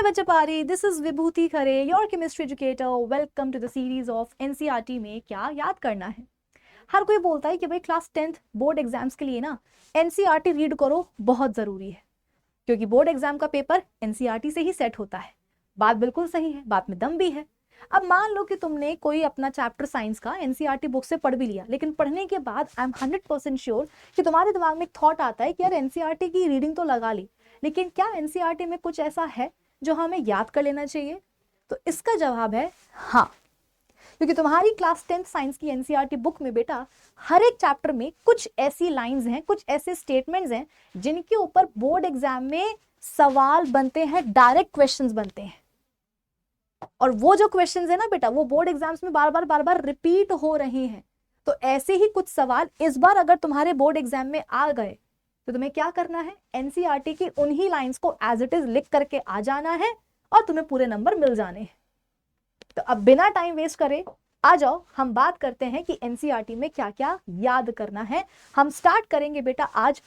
Hi बच्चोपारी, this is Vibhuti Khare, your chemistry educator. Welcome to the series of NCERT में क्या याद करना है। हर कोई बोलता है कि भाई क्लास 10th बोर्ड एग्जाम्स के लिए ना NCERT रीड करो, बहुत ज़रूरी है, क्योंकि बोर्ड एग्जाम का पेपर NCERT से ही सेट होता है। बात बिल्कुल सही है, बात में दम भी है। अब मान लो कि तुमने कोई अपना चैप्टर साइंस का NCERT बुक से पढ़ भी लिया, लेकिन पढ़ने के बाद आई एम 100% श्योर कि तुम्हारे दिमाग में एक थॉट आता है कि यार NCERT की रीडिंग तो लगा ली, लेकिन क्या NCERT में कुछ ऐसा है जो हमें याद कर लेना चाहिए? तो इसका जवाब है हाँ, क्योंकि तुम्हारी क्लास 10th साइंस की NCERT बुक में बेटा हर एक चैप्टर में कुछ ऐसी लाइंस हैं, कुछ ऐसे स्टेटमेंट्स हैं जिनके ऊपर बोर्ड एग्जाम में सवाल बनते हैं, डायरेक्ट क्वेश्चंस बनते हैं। और वो जो क्वेश्चंस है ना बेटा, वो बोर्ड एग्जाम्स में बार बार रिपीट हो रहे हैं। तो ऐसे ही कुछ सवाल इस बार अगर तुम्हारे बोर्ड एग्जाम में आ गए तो तुम्हें क्या करना है, NCERT की उन्हीं लाइंस को एज इट इज लिख करके आ जाना है और तुम्हें पूरे नंबर मिल जाने हैं। तो अब बिना टाइम वेस्ट करे आ जाओ, हम बात करते हैं कि NCERT में क्या क्या याद करना है। हम स्टार्ट करेंगे बेटा आज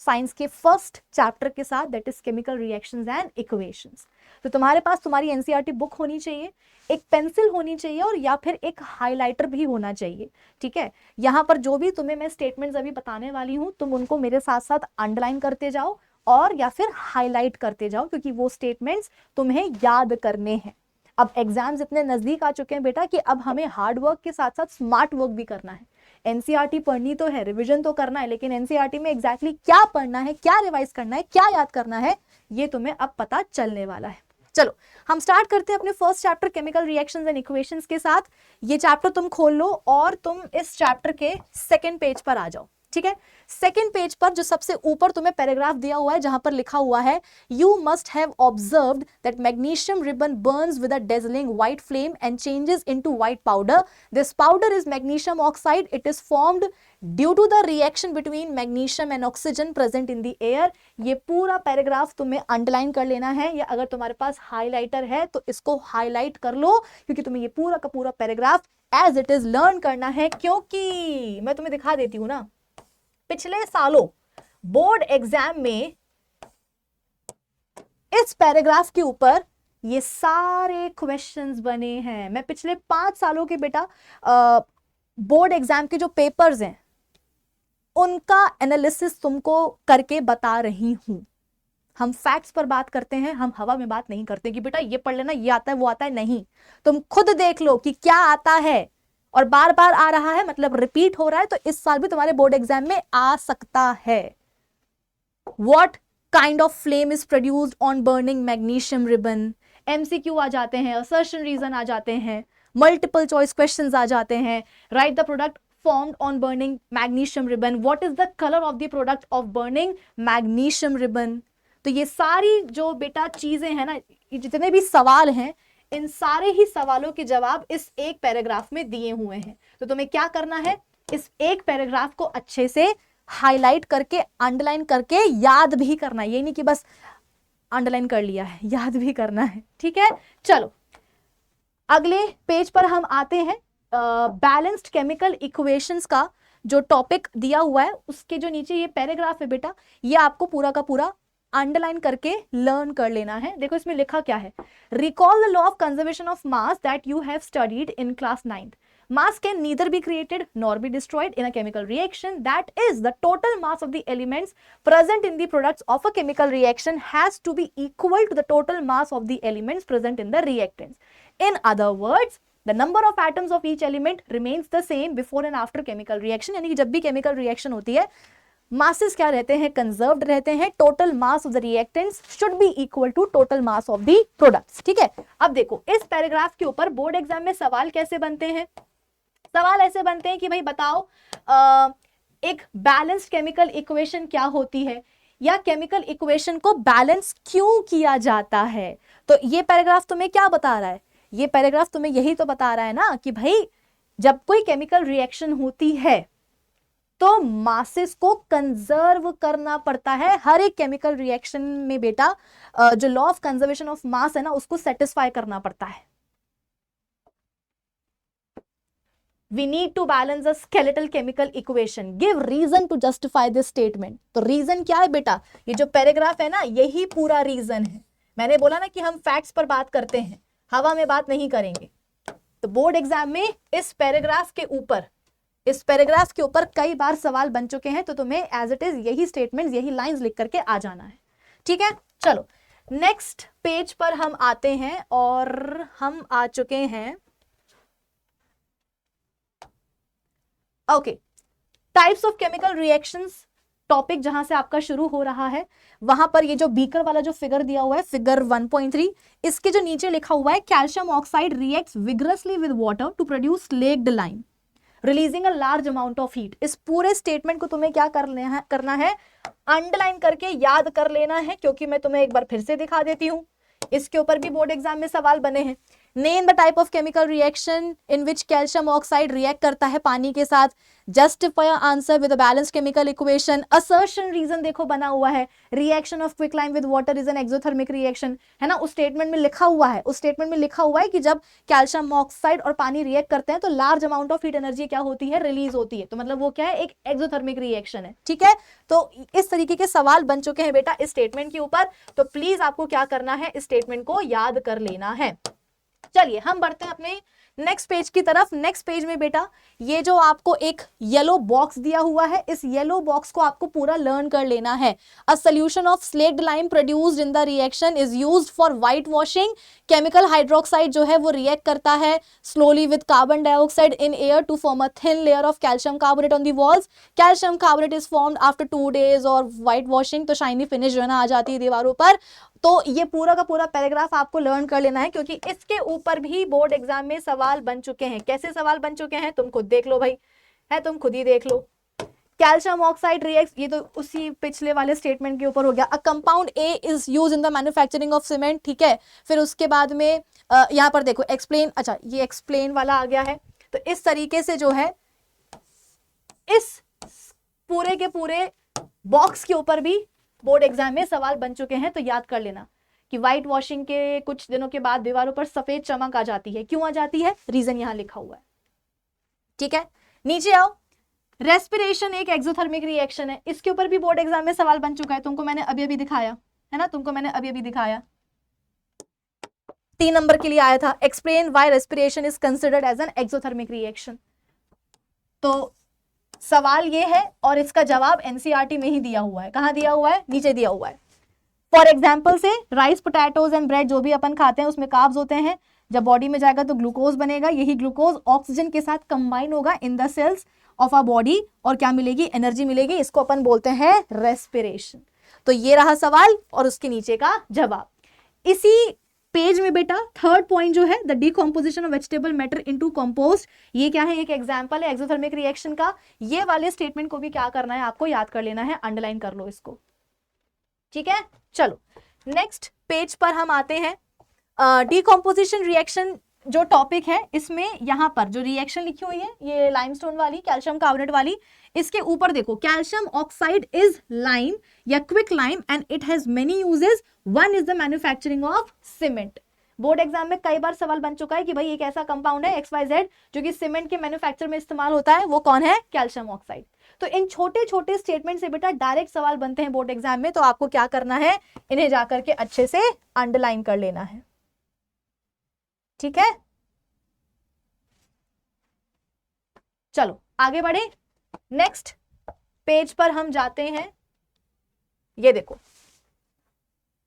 साइंस के फर्स्ट चैप्टर के साथ, that is chemical reactions and equations. तो तुम्हारे पास तुम्हारी NCERT बुक होनी चाहिए, एक पेंसिल होनी चाहिए और या फिर एक हाइलाइटर भी होना चाहिए। ठीक है, यहाँ पर जो भी तुम्हें मैं स्टेटमेंट्स अभी बताने वाली हूँ, तुम उनको मेरे साथ साथ अंडरलाइन करते जाओ और या फिर हाईलाइट करते जाओ, क्योंकि वो स्टेटमेंट्स तुम्हें याद करने हैं। अब एग्जाम्स इतने नजदीक आ चुके हैं बेटा कि अब हमें हार्ड वर्क के साथ साथ स्मार्ट वर्क भी करना है। NCERT पढ़नी तो है, रिवीजन तो करना है, लेकिन NCERT में एग्जैक्टली क्या पढ़ना है, क्या रिवाइज करना है, क्या याद करना है, ये तुम्हें अब पता चलने वाला है। चलो हम स्टार्ट करते हैं अपने first chapter chemical reactions and equations के साथ। ये चैप्टर तुम खोल लो और तुम इस चैप्टर के सेकंड पेज पर आ जाओ। ठीक है, सेकंड पेज पर जो सबसे ऊपर तुम्हें पैराग्राफ दिया हुआ है, जहां पर लिखा हुआ है you must have observed that magnesium ribbon burns with a dazzling white flame and changes into white powder. This powder is magnesium oxide, it is formed due to the reaction between magnesium and oxygen present in the air. ये पूरा paragraph तुम्हें underline कर लेना है, या अगर तुम्हारे पास highlighter है तो इसको हाईलाइट कर लो, क्योंकि तुम्हें ये पूरा का पूरा paragraph as it is learn करना है। क्योंकि मैं तुम्हें दिखा देती हूं ना, पिछले सालों बोर्ड एग्जाम में इस पैराग्राफ के ऊपर ये सारे क्वेश्चंस बने हैं। मैं पिछले 5 सालों के बेटा बोर्ड एग्जाम के जो पेपर्स हैं उनका एनालिसिस तुमको करके बता रही हूं। हम फैक्ट्स पर बात करते हैं, हम हवा में बात नहीं करते कि बेटा ये पढ़ लेना, ये आता है वो आता है। नहीं, तुम खुद देख लो कि क्या आता है और बार बार आ रहा है, मतलब रिपीट हो रहा है, तो इस साल भी तुम्हारे बोर्ड एग्जाम में आ सकता है। What kind of flame is produced on burning magnesium ribbon? MCQ आ जाते हैं, assertion reason आ जाते हैं, multiple choice questions आ जाते हैं। Write the product formed on burning magnesium ribbon. What is the color of the product of burning magnesium ribbon? तो ये सारी जो बेटा चीजें हैं ना, जितने भी सवाल हैं, इन सारे ही सवालों के जवाब इस एक पैराग्राफ में दिए हुए हैं। तो तुम्हें क्या करना है, इस एक पैराग्राफ को अच्छे से हाईलाइट करके, अंडरलाइन करके याद भी करना है। ये नहीं कि बस अंडरलाइन कर लिया है, याद भी करना है। ठीक है, चलो अगले पेज पर हम आते हैं। बैलेंस्ड केमिकल इक्वेशंस का जो टॉपिक दिया हुआ है, उसके जो नीचे ये पैराग्राफ है बेटा, ये आपको पूरा का पूरा अंडरलाइन करके लर्न कर लेना है। देखो इसमें लिखा क्या है, recall the law of conservation of mass that you have studied in class 9th. Mass can neither be created nor be destroyed in a chemical reaction. That is, the total mass of the elements present in the products of a chemical reaction has to be equal to the total mass of the elements present in the reactants. In other words, the number of atoms of each element remains the same before and after chemical reaction. यानी कि जब भी chemical reaction होती है, masses क्या रहते हैं, conserved रहते हैं। total mass of the reactants should be equal to total mass of the products. ठीक है, अब देखो इस पैराग्राफ के ऊपर बोर्ड एग्जाम में सवाल कैसे बनते हैं। सवाल ऐसे बनते हैं कि भाई बताओ एक बैलेंस्ड केमिकल इक्वेशन क्या होती है, या केमिकल इक्वेशन को बैलेंस क्यों किया जाता है। तो ये पैराग्राफ तुम्हें क्या बता रहा है, ये पैराग्राफ तुम्हें यही तो बता रहा है ना कि भाई जब कोई केमिकल रिएक्शन होती है तो मासेस को कंजर्व करना पड़ता है। हर एक केमिकल रिएक्शन में बेटा जो law of conservation of mass है ना, उसको सेटिस्फाई करना पड़ता है। We need to balance a skeletal chemical equation. Give reason to justify this statement. तो reason क्या है बेटा, ये जो पैराग्राफ है ना, यही पूरा reason है। मैंने बोला ना कि हम फैक्ट्स पर बात करते हैं, हवा में बात नहीं करेंगे। तो बोर्ड एग्जाम में इस पैराग्राफ के ऊपर कई बार सवाल बन चुके हैं, तो तुम्हें एज इट इज यही स्टेटमेंट, यही लाइंस लिख करके आ जाना है। ठीक है, चलो नेक्स्ट पेज पर हम आते हैं और हम आ चुके हैं okay, types of chemical reactions topic जहां से आपका शुरू हो रहा है। वहां पर ये जो बीकर वाला जो फिगर दिया हुआ है, फिगर 1.3, इसके जो नीचे लिखा हुआ है calcium oxide reacts vigorously with water to produce slaked lime releasing a large amount of heat. इस पूरे स्टेटमेंट को तुम्हें क्या करना है, अंडरलाइन करके याद कर लेना है, क्योंकि मैं तुम्हें एक बार फिर से दिखा देती हूं, इसके ऊपर भी बोर्ड एग्जाम में सवाल बने हैं। Name the type of chemical reaction in which calcium oxide react करता है पानी के साथ। Justify answer with a balanced chemical equation. Assertion reason देखो बना हुआ है, reaction of quicklime with water is an exothermic reaction, है ना। उस स्टेटमेंट में लिखा हुआ है कि जब कैल्शियम ऑक्साइड और पानी रिएक्ट करते हैं तो large amount of heat energy क्या होती है, रिलीज होती है। तो मतलब वो क्या है, एक एक्सोथर्मिक रिएक्शन है। ठीक है, तो इस तरीके के सवाल बन चुके हैं बेटा इस स्टेटमेंट के ऊपर, तो प्लीज आपको क्या करना है, इस स्टेटमेंट को याद कर लेना है। चलिए हम बढ़ते हैं अपने नेक्स्ट पेज की तरफ। नेक्स्ट पेज में बेटा ये जो आपको एक येलो बॉक्स दिया हुआ है, इस येलो बॉक्स को आपको पूरा लर्न कर लेना है। A solution of slaked lime produced in the reaction is used for whitewashing. Chemical hydroxide जो है वो रिएक्ट करता है slowly with carbon dioxide in air to form a thin layer of calcium carbonate on the walls. Calcium carbonate is formed after 2 days और whitewashing, तो shiny finish जो है ना आ जाती है दीवारों पर। तो ये पूरा का पूरा पैराग्राफ आपको लर्न कर लेना है, क्योंकि इसके ऊपर भी बोर्ड एग्जाम में सवाल बन चुके हैं। कैसे सवाल बन चुके हैं तुम खुद देख लो भाई, है तुम खुद ही देख लो। कैल्शियम ऑक्साइड रिएक्ट्स, ये तो उसी पिछले वाले स्टेटमेंट के ऊपर हो गया। A compound A is used in the manufacturing of cement. ठीक है, फिर उसके बाद में यहाँ पर देखो एक्सप्लेन, अच्छा ये एक्सप्लेन वाला आ गया है। तो इस तरीके से जो है इस पूरे के पूरे बॉक्स के ऊपर भी बोर्ड एग्जाम में सवाल बन चुके हैं। तो याद कर लेना कि व्हाइट वॉशिंग के कुछ दिनों के बाद दीवारों पर सफेद चमक आ जाती है। क्यों आ जाती है, रीजन यहां लिखा हुआ है। ठीक है, नीचे आओ। रेस्पिरेशन एक एक्सोथर्मिक रिएक्शन है, इसके ऊपर भी बोर्ड एग्जाम में सवाल बन चुका है। तुमको मैंने अभी अभी दिखाया है ना, 3 नंबर के लिए आया था। Explain why respiration is considered as an exothermic reaction. तो सवाल ये है और इसका जवाब एनसीईआरटी में ही दिया हुआ है। कहां दिया हुआ है, नीचे दिया हुआ है। फॉर एग्जाम्पल से राइस, पोटैटोज एंड ब्रेड जो भी अपन खाते हैं उसमें कार्ब्स होते हैं। जब बॉडी में जाएगा तो ग्लूकोज बनेगा, यही ग्लूकोज ऑक्सीजन के साथ कंबाइन होगा in the cells of our body और क्या मिलेगी, एनर्जी मिलेगी। इसको अपन बोलते हैं रेस्पिरेशन। तो ये रहा सवाल और उसके नीचे का जवाब। इसी पेज में बेटा थर्ड पॉइंट जो है, the decomposition of vegetable matter into compost, ये क्या है, एक एग्जांपल है एक्सोथर्मिक रिएक्शन का। ये वाले स्टेटमेंट को भी क्या करना है, आपको याद कर लेना है, अंडरलाइन कर लो इसको। ठीक है, चलो नेक्स्ट पेज पर हम आते हैं। डीकम्पोजिशन रिएक्शन जो टॉपिक है, इसमें यहां पर जो रिएक्शन लिखी हुई है ये लाइमस्टोन वाली, कैल्शियम कार्बोनेट वाली, इसके ऊपर देखो कैल्शियम ऑक्साइड इज लाइम या quick lime and it has many uses, one is the manufacturing of cement. Board exam में कई बार सवाल बन चुका है कि भाई एक ऐसा कंपाउंड है XYZ जो कि सीमेंट के मैन्युफैक्चर में इस्तेमाल होता है, वो कौन है, कैल्शियम ऑक्साइड। तो इन छोटे छोटे स्टेटमेंट से बेटा डायरेक्ट सवाल बनते हैं बोर्ड एग्जाम में। तो आपको क्या करना है, इन्हें जाकर के अच्छे से अंडरलाइन कर लेना है। ठीक है, चलो आगे बढ़े। नेक्स्ट पेज पर हम जाते हैं। ये देखो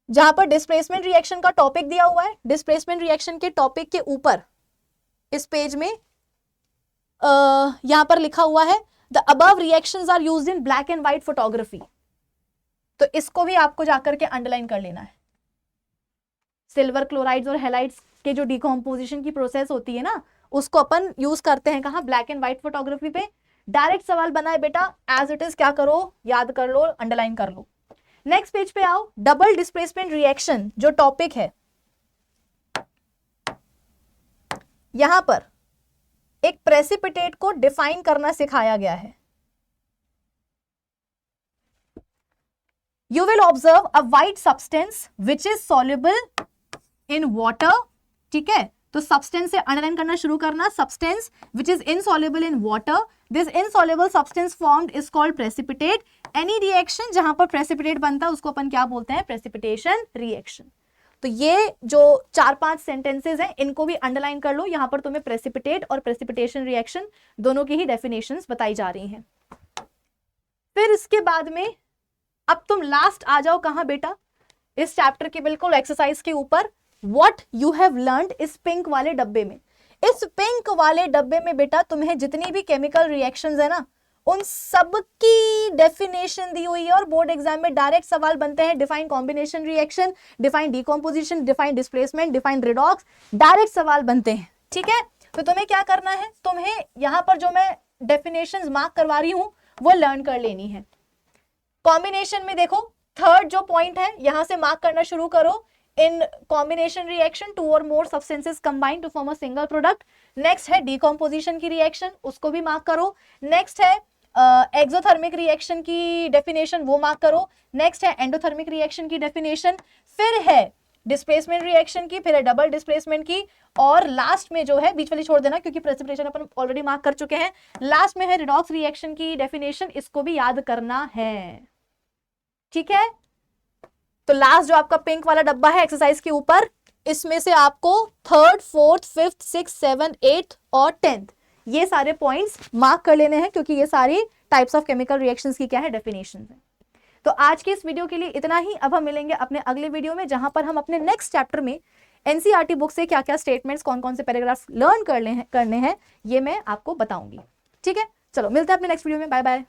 जहां पर डिस्प्लेसमेंट रिएक्शन का टॉपिक दिया हुआ है, डिस्प्लेसमेंट रिएक्शन के टॉपिक के ऊपर इस पेज में यहां पर लिखा हुआ है the above reactions are used in black and white photography. तो इसको भी आपको जाकर के अंडरलाइन कर लेना है। सिल्वर क्लोराइड्स और हैलाइड्स के जो डिकम्पोजिशन की प्रोसेस होती है ना, उसको अपन यूज करते हैं कहां, ब्लैक एंड व्हाइट फोटोग्राफी पे। डायरेक्ट सवाल बना है बेटा, एज इट इज क्या करो, याद कर लो, अंडरलाइन कर लो। नेक्स्ट पेज पे आओ। डबल डिस्प्लेसमेंट रिएक्शन जो टॉपिक है, यहां पर एक प्रेसिपिटेट को डिफाइन करना सिखाया गया है। You will observe a white substance which is soluble in water. ठीक है, तो सब्सटेंस से अंडरलाइन करना शुरू करना। Substance which is insoluble in water, this insoluble substance formed is called precipitate. Any reaction जहां पर प्रेसिपिटेट बनता है उसको अपन क्या बोलते हैं, प्रेसिपिटेशन रिएक्शन। तो ये जो 4-5 सेंटेंसेस हैं इनको भी अंडरलाइन कर लो। यहां पर तुम्हें प्रेसिपिटेट और प्रेसिपिटेशन रिएक्शन दोनों की ही डेफिनेशंस बताई जा रही हैं। फिर इसके बाद में अब तुम लास्ट आ जाओ कहां बेटा, इस चैप्टर के बिल्कुल एक्सरसाइज के ऊपर, व्हाट यू हैव लर्नड इस पिंक वाले डब्बे में। इस पिंक वाले डब्बे में बेटा तुम्हें जितनी भी केमिकल रिएक्शंस है ना उन सब की डेफिनेशन दी हुई है और बोर्ड एग्जाम में डायरेक्ट सवाल बनते हैं। Define combination reaction, define decomposition, define displacement, define redox, direct सवाल बनते हैं। ठीक है, तो तुम्हें क्या करना है, तुम्हें यहां पर जो मैं डेफिनेशंस मार्क करवा रही हूं वो लर्न कर लेनी है। कॉम्बिनेशन में देखो थर्ड जो पॉइंट है यहां से मार्क करना शुरू करो। इन कॉम्बिनेशन रिएक्शन 2 और more substances combine to form a single product. Next है डिकम्पोजिशन की रिएक्शन, उसको भी मार्क करो। नेक्स्ट है एक्सोथर्मिक रिएक्शन की डेफिनेशन, वो मार्क करो। नेक्स्ट है एंडोथर्मिक रिएक्शन की डेफिनेशन, फिर है डिस्प्लेसमेंट रिएक्शन की, फिर है डबल डिस्प्लेसमेंट की, और लास्ट में जो है बीच वाली छोड़ देना क्योंकि प्रेसिपिटेशन अपन ऑलरेडी मार्क कर चुके हैं। लास्ट में है रिडॉक्स रिएक्शन की डेफिनेशन, इसको भी याद करना है। ठीक है, तो लास्ट जो आपका पिंक वाला डब्बा है एक्सरसाइज के ऊपर, इसमें से आपको 3rd, 4th, 5th, 6th, 7th, 8th और 10th ये सारे पॉइंट्स मार्क कर लेने हैं क्योंकि ये सारी टाइप्स ऑफ केमिकल रिएक्शंस की क्या है, डेफिनेशंस है। तो आज के इस वीडियो के लिए इतना ही। अब हम मिलेंगे अपने अगले वीडियो में जहां पर हम अपने नेक्स्ट चैप्टर में एनसीईआरटी बुक से क्या क्या स्टेटमेंट्स, कौन कौन से पैराग्राफ्स लर्न करने हैं ये मैं आपको बताऊंगी। ठीक है, चलो मिलते हैं अपने नेक्स्ट वीडियो में। Bye bye.